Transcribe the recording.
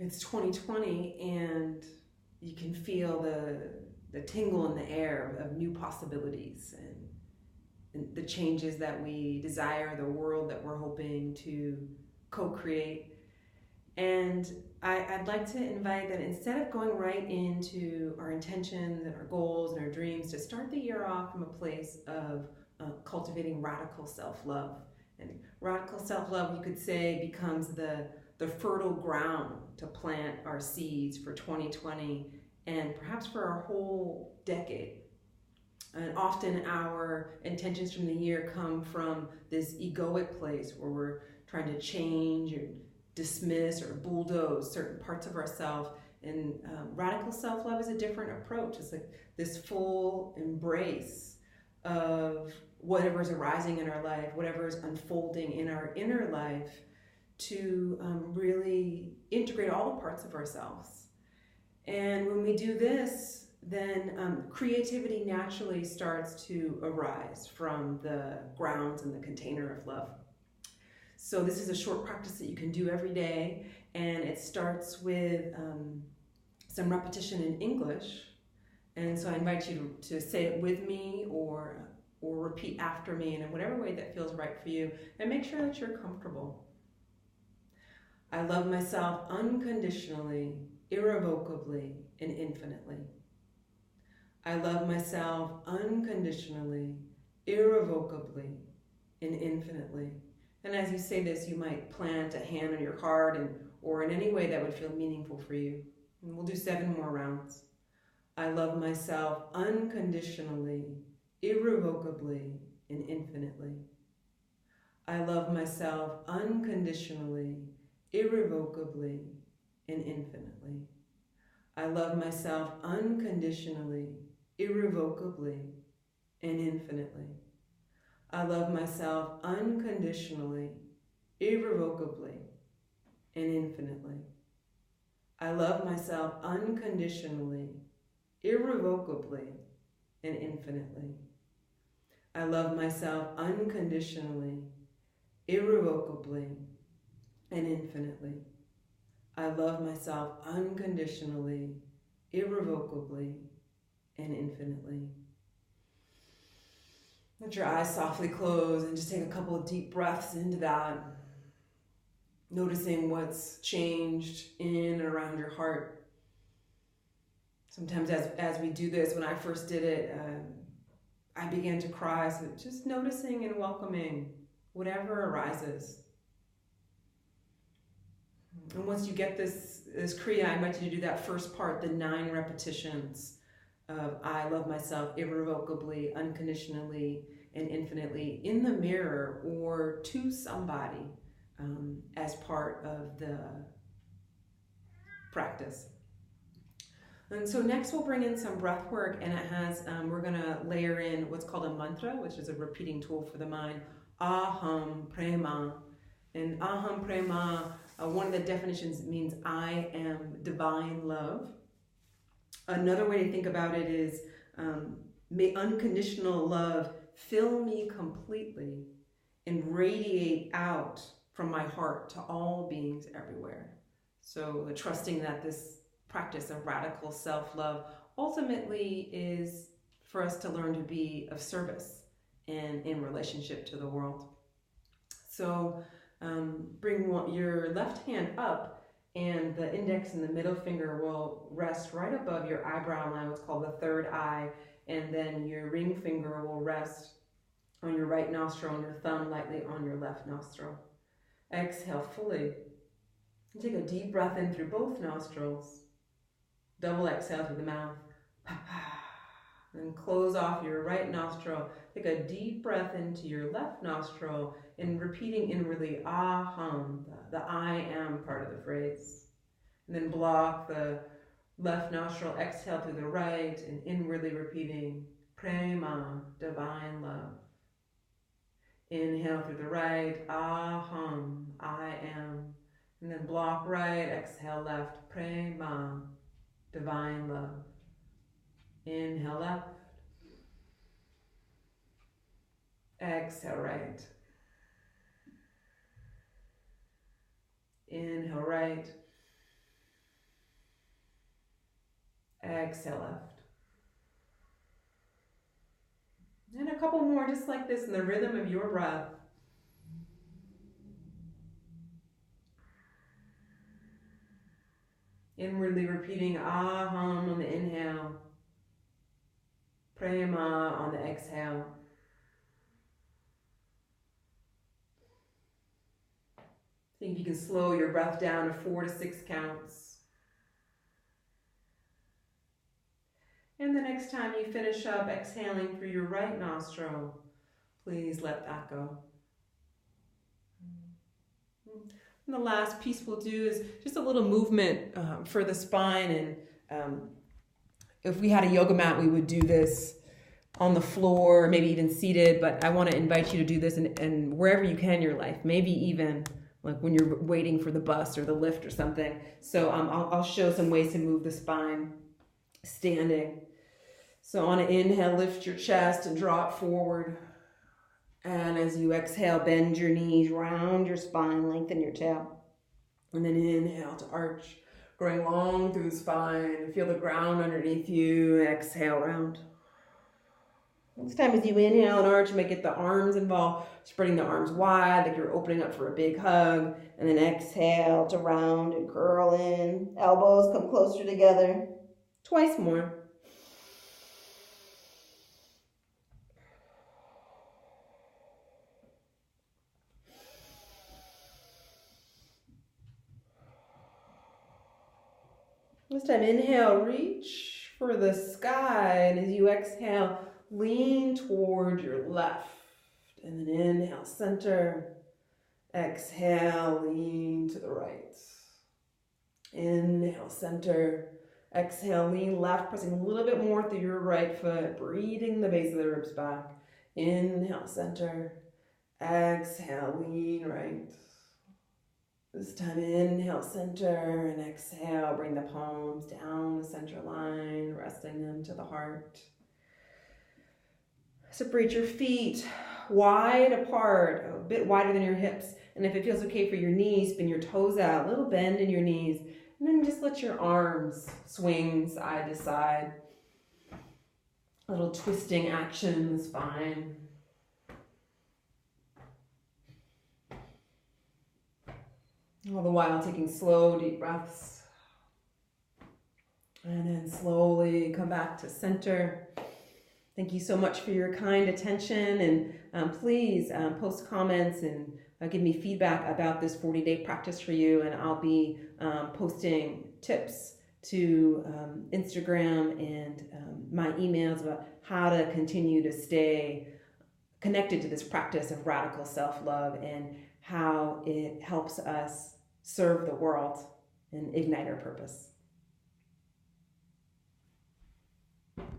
It's 2020 and you can feel the tingle in the air of new possibilities and the changes that we desire, the world that we're hoping to co-create. And I'd like to invite that instead of going right into our intentions and our goals and our dreams, to start the year off from a place of cultivating radical self-love. And radical self-love, you could say, becomes the fertile ground to plant our seeds for 2020 and perhaps for our whole decade. And often our intentions from the year come from this egoic place where we're trying to change or dismiss or bulldoze certain parts of ourselves. And radical self-love is a different approach. It's like this full embrace of whatever's arising in our life, whatever's unfolding in our inner life, to really integrate all the parts of ourselves. And when we do this, then creativity naturally starts to arise from the grounds and the container of love. So this is a short practice that you can do every day, and it starts with some repetition in English. And so I invite you to say it with me or repeat after me in whatever way that feels right for you, and make sure that you're comfortable. I love myself unconditionally, irrevocably, and infinitely. I love myself unconditionally, irrevocably, and infinitely. And as you say this, you might plant a hand on your heart or in any way that would feel meaningful for you. And we'll do 7 more rounds. I love myself unconditionally, irrevocably, and infinitely. I love myself unconditionally, irrevocably, and infinitely. I love myself unconditionally, irrevocably, and infinitely. I love myself unconditionally, irrevocably, and infinitely. I love myself unconditionally, irrevocably, and infinitely. I love myself unconditionally, irrevocably, and infinitely. I love myself unconditionally, irrevocably, and infinitely. Let your eyes softly close and just take a couple of deep breaths into that, noticing what's changed in and around your heart. Sometimes as we do this, when I first did it, I began to cry, so just noticing and welcoming whatever arises. And once you get this Kriya, I invite you to do that first part, the 9 repetitions of I love myself irrevocably, unconditionally, and infinitely in the mirror or to somebody as part of the practice. And so next we'll bring in some breath work, and it has, we're gonna layer in what's called a mantra, which is a repeating tool for the mind, Aham Prema. And Aham Prema, one of the definitions means I am divine love. Another way to think about it is, may unconditional love fill me completely and radiate out from my heart to all beings everywhere. So trusting that this practice of radical self-love ultimately is for us to learn to be of service and in relationship to the world. So bring your left hand up, and the index and the middle finger will rest right above your eyebrow line, what's called the third eye, and then your ring finger will rest on your right nostril and your thumb lightly on your left nostril. Exhale fully. And take a deep breath in through both nostrils. Double exhale through the mouth. Then close off your right nostril. Take a deep breath into your left nostril and repeating inwardly Aham, the I am part of the phrase. And then block the left nostril, exhale through the right, and inwardly repeating Prema, divine love. Inhale through the right, Aham, I am. And then block right, exhale left, Prema, divine love. Inhale left. Exhale right. Inhale right. Exhale left. And a couple more just like this in the rhythm of your breath. Inwardly repeating aham on the inhale, prema on the exhale. See if you can slow your breath down to 4 to 6 counts. And the next time you finish up exhaling through your right nostril, please let that go. And the last piece we'll do is just a little movement for the spine. And if we had a yoga mat, we would do this on the floor, maybe even seated. But I want to invite you to do this and wherever you can in your life, maybe even like when you're waiting for the bus or the lift or something. So I'll show some ways to move the spine standing. So on an inhale, lift your chest and draw it forward. And as you exhale, bend your knees, round your spine, lengthen your tail. And then inhale to arch, growing long through the spine. Feel the ground underneath you. Exhale, round. Next time as you inhale and arch, you might get the arms involved, spreading the arms wide, like you're opening up for a big hug. And then exhale to round and curl in. Elbows come closer together. Twice more. This time, inhale, reach for the sky. And as you exhale, lean toward your left. And then inhale, center. Exhale, lean to the right. Inhale, center. Exhale, lean left, pressing a little bit more through your right foot, breathing the base of the ribs back. Inhale, center. Exhale, lean right. This time, inhale, center, and exhale, bring the palms down the center line, resting them to the heart. Separate your feet wide apart, a bit wider than your hips. And if it feels okay for your knees, spin your toes out, a little bend in your knees. And then just let your arms swing side to side. A little twisting action in the spine. All the while taking slow, deep breaths. And then slowly come back to center. Thank you so much for your kind attention. And please post comments and give me feedback about this 40-day practice for you. And I'll be posting tips to Instagram and my emails about how to continue to stay connected to this practice of radical self-love and how it helps us serve the world and ignite our purpose.